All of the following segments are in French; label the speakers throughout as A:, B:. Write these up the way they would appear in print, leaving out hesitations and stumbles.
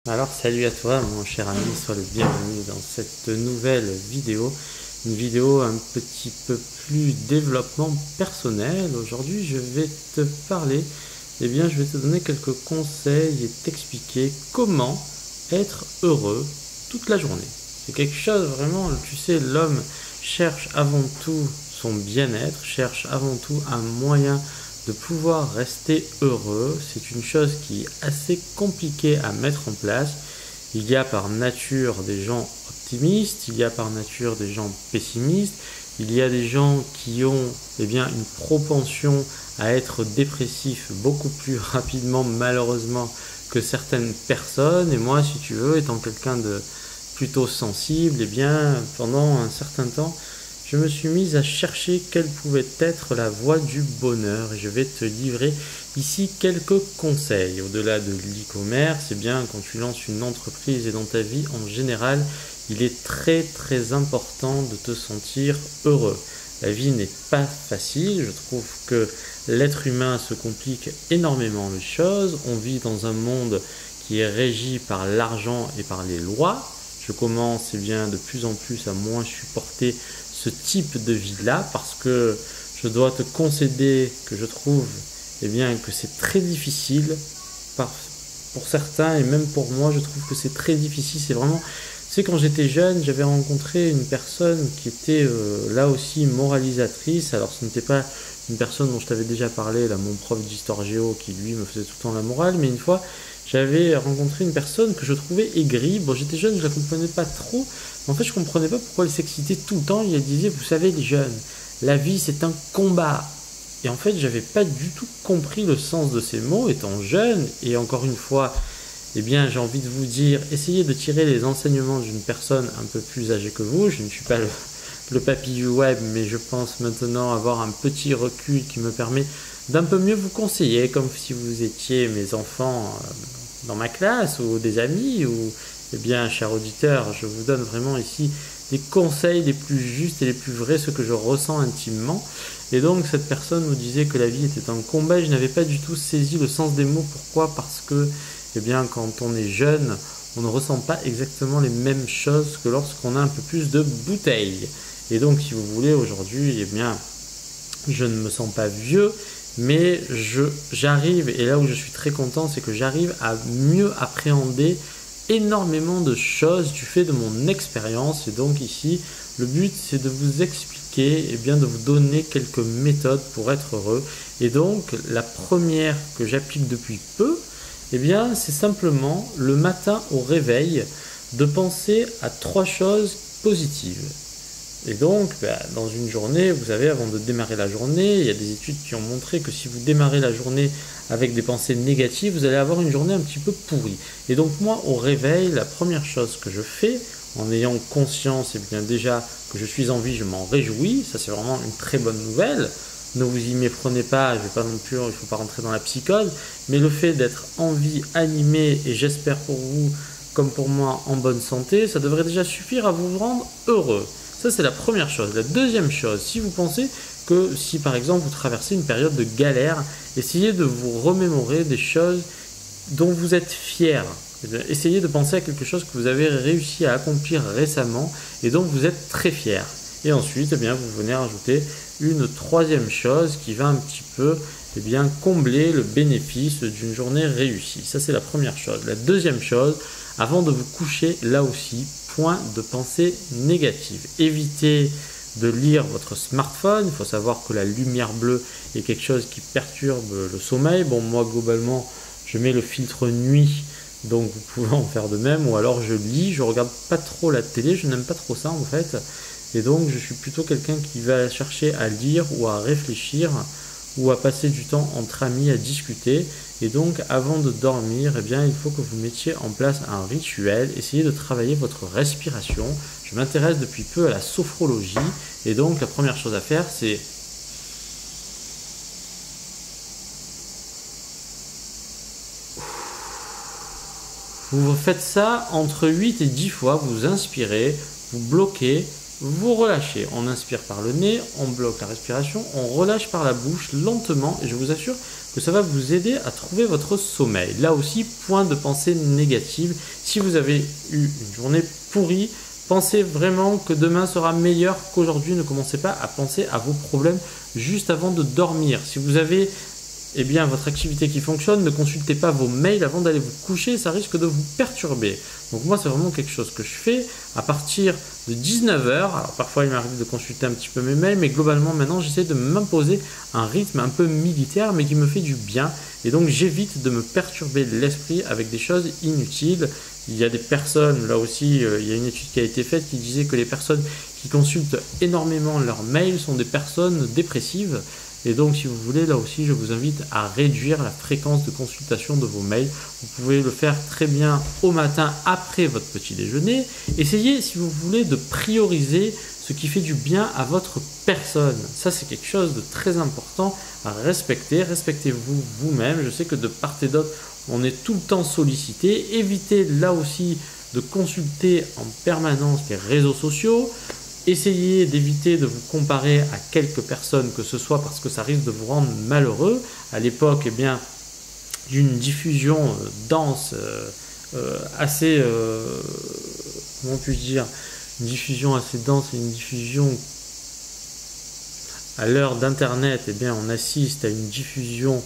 A: Alors salut à toi mon cher ami, sois le bienvenu dans cette nouvelle vidéo, une vidéo un petit peu plus développement personnel. Aujourd'hui je vais te parler, je vais te donner quelques conseils et t'expliquer comment être heureux toute la journée. C'est quelque chose vraiment, tu sais, l'homme cherche avant tout son bien-être, cherche avant tout un moyen de pouvoir rester heureux. C'est une chose qui est assez compliquée à mettre en place. Il y a par nature des gens optimistes, il y a par nature des gens pessimistes, il y a des gens qui ont une propension à être dépressifs beaucoup plus rapidement malheureusement que certaines personnes. Et moi, si tu veux, étant quelqu'un de plutôt sensible, pendant un certain temps, je me suis mise à chercher quelle pouvait être la voie du bonheur et je vais te livrer ici quelques conseils. Au-delà de l'e-commerce, quand tu lances une entreprise et dans ta vie en général, il est très très important de te sentir heureux. La vie n'est pas facile, je trouve que l'être humain se complique énormément les choses. On vit dans un monde qui est régi par l'argent et par les lois. Je commence de plus en plus à moins supporter ce type de vie-là parce que je dois te concéder que je trouve que c'est très difficile pour certains et même pour moi je trouve que c'est très difficile. C'est vraiment, tu sais, quand j'étais jeune j'avais rencontré une personne qui était là aussi moralisatrice. Alors ce n'était pas une personne dont je t'avais déjà parlé, là, mon prof d'histoire géo qui lui me faisait tout le temps la morale, mais une fois j'avais rencontré une personne que je trouvais aigrie. Bon, j'étais jeune, je la comprenais pas trop. Mais en fait, je comprenais pas pourquoi elle s'excitait tout le temps. Elle disait, vous savez, les jeunes, la vie c'est un combat. Et en fait, j'avais pas du tout compris le sens de ces mots étant jeune. Et encore une fois, j'ai envie de vous dire, essayez de tirer les enseignements d'une personne un peu plus âgée que vous. Je ne suis pas le papy du web, mais je pense maintenant avoir un petit recul qui me permet d'un peu mieux vous conseiller, comme si vous étiez mes enfants dans ma classe ou des amis ou cher auditeur, je vous donne vraiment ici des conseils les plus justes et les plus vrais, ce que je ressens intimement. Et donc cette personne nous disait que la vie était un combat et je n'avais pas du tout saisi le sens des mots. Pourquoi? Parce que quand on est jeune, on ne ressent pas exactement les mêmes choses que lorsqu'on a un peu plus de bouteilles. Et donc si vous voulez, aujourd'hui, je ne me sens pas vieux, mais j'arrive, et là où je suis très content, c'est que j'arrive à mieux appréhender énormément de choses du fait de mon expérience. Et donc ici, le but c'est de vous expliquer, de vous donner quelques méthodes pour être heureux. Et donc la première que j'applique depuis peu, c'est simplement le matin au réveil de penser à 3 choses positives. Et donc, dans une journée, vous savez, avant de démarrer la journée, il y a des études qui ont montré que si vous démarrez la journée avec des pensées négatives, vous allez avoir une journée un petit peu pourrie. Et donc moi, au réveil, la première chose que je fais, en ayant conscience, déjà que je suis en vie, je m'en réjouis. Ça, c'est vraiment une très bonne nouvelle. Ne vous y méprenez pas, il ne faut pas rentrer dans la psychose, mais le fait d'être en vie, animé, et j'espère pour vous, comme pour moi, en bonne santé, ça devrait déjà suffire à vous rendre heureux. Ça, c'est la première chose. La deuxième chose, si vous pensez que si par exemple vous traversez une période de galère, essayez de vous remémorer des choses dont vous êtes fier. Essayez de penser à quelque chose que vous avez réussi à accomplir récemment et dont vous êtes très fier. Et ensuite, vous venez rajouter une troisième chose qui va un petit peu combler le bénéfice d'une journée réussie. Ça, c'est la première chose. La deuxième chose, avant de vous coucher, là aussi, point de pensée négative. Évitez de lire votre smartphone. Il faut savoir que la lumière bleue est quelque chose qui perturbe le sommeil. Bon, moi, globalement, je mets le filtre nuit, donc vous pouvez en faire de même. Ou alors, je lis, je regarde pas trop la télé, je n'aime pas trop ça en fait. Et donc, je suis plutôt quelqu'un qui va chercher à lire ou à réfléchir ou à passer du temps entre amis à discuter. Et donc avant de dormir, il faut que vous mettiez en place un rituel. Essayez de travailler votre respiration. Je m'intéresse depuis peu à la sophrologie et donc la première chose à faire c'est vous faites ça entre 8 et 10 fois, vous inspirez, vous bloquez vous relâchez. On inspire par le nez, on bloque la respiration, on relâche par la bouche lentement et je vous assure que ça va vous aider à trouver votre sommeil. Là aussi, point de pensée négative. Si vous avez eu une journée pourrie, pensez vraiment que demain sera meilleur qu'aujourd'hui. Ne commencez pas à penser à vos problèmes juste avant de dormir. Si vous avez votre activité qui fonctionne, ne consultez pas vos mails avant d'aller vous coucher, ça risque de vous perturber. Donc moi, c'est vraiment quelque chose que je fais à partir de 19 h. Alors parfois, il m'arrive de consulter un petit peu mes mails, mais globalement, maintenant, j'essaie de m'imposer un rythme un peu militaire, mais qui me fait du bien. Et donc, j'évite de me perturber l'esprit avec des choses inutiles. Il y a des personnes, là aussi, il y a une étude qui a été faite qui disait que les personnes qui consultent énormément leurs mails sont des personnes dépressives. Et donc, si vous voulez, là aussi, je vous invite à réduire la fréquence de consultation de vos mails. Vous pouvez le faire très bien au matin après votre petit déjeuner. Essayez, si vous voulez, de prioriser ce qui fait du bien à votre personne. Ça, c'est quelque chose de très important à respecter. Respectez-vous vous-même. Je sais que de part et d'autre, on est tout le temps sollicité. Évitez là aussi de consulter en permanence les réseaux sociaux. Essayez d'éviter de vous comparer à quelques personnes que ce soit parce que ça risque de vous rendre malheureux. À l'époque, d'une diffusion dense, assez, comment puis-je dire, une diffusion assez dense et une diffusion à l'heure d'Internet, on assiste à une diffusion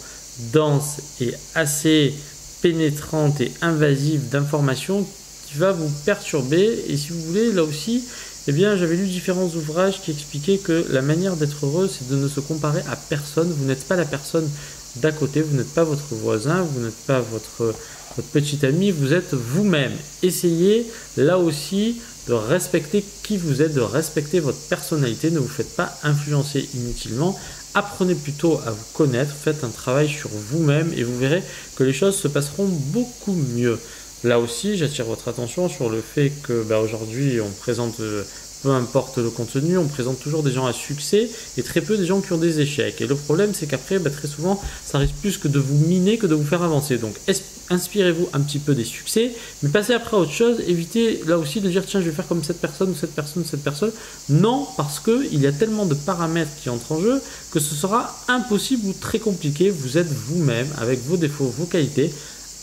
A: dense et assez pénétrante et invasive d'informations qui va vous perturber. Et si vous voulez, là aussi, j'avais lu différents ouvrages qui expliquaient que la manière d'être heureux, c'est de ne se comparer à personne. Vous n'êtes pas la personne d'à côté, vous n'êtes pas votre voisin, vous n'êtes pas votre petit ami, vous êtes vous-même. Essayez là aussi de respecter qui vous êtes, de respecter votre personnalité. Ne vous faites pas influencer inutilement. Apprenez plutôt à vous connaître, faites un travail sur vous-même et vous verrez que les choses se passeront beaucoup mieux. Là aussi, j'attire votre attention sur le fait que aujourd'hui, on présente, peu importe le contenu, on présente toujours des gens à succès et très peu des gens qui ont des échecs. Et le problème, c'est qu'après, très souvent, ça risque plus que de vous miner que de vous faire avancer. Donc, inspirez-vous un petit peu des succès, mais passez après à autre chose. Évitez là aussi de dire, tiens, je vais faire comme cette personne ou cette personne ou cette personne. Non, parce qu'il y a tellement de paramètres qui entrent en jeu que ce sera impossible ou très compliqué. Vous êtes vous-même avec vos défauts, vos qualités.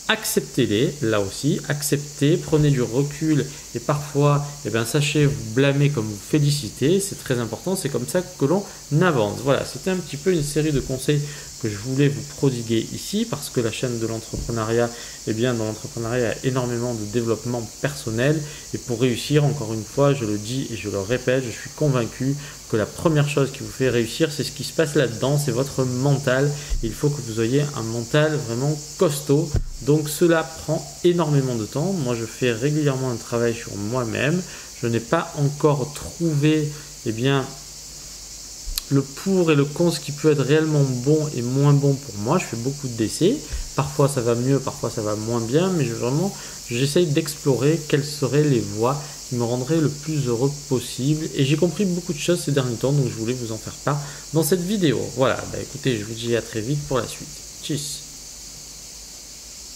A: Acceptez-les, là aussi, acceptez, prenez du recul et parfois, sachez vous blâmer comme vous féliciter, c'est très important, c'est comme ça que l'on avance. Voilà, c'était un petit peu une série de conseils que je voulais vous prodiguer ici parce que la chaîne de l'entrepreneuriat, dans l'entrepreneuriat, il y a énormément de développement personnel et pour réussir, encore une fois, je le dis et je le répète, je suis convaincu que la première chose qui vous fait réussir, c'est ce qui se passe là-dedans, c'est votre mental. Il faut que vous ayez un mental vraiment costaud. Donc cela prend énormément de temps. Moi, je fais régulièrement un travail sur moi-même. Je n'ai pas encore trouvé le pour et le contre, ce qui peut être réellement bon et moins bon pour moi. Je fais beaucoup d'essais. Parfois, ça va mieux, parfois, ça va moins bien. Mais j'essaye d'explorer quelles seraient les voies qui me rendraient le plus heureux possible. Et j'ai compris beaucoup de choses ces derniers temps, donc je voulais vous en faire part dans cette vidéo. Voilà, écoutez, je vous dis à très vite pour la suite. Tchuss.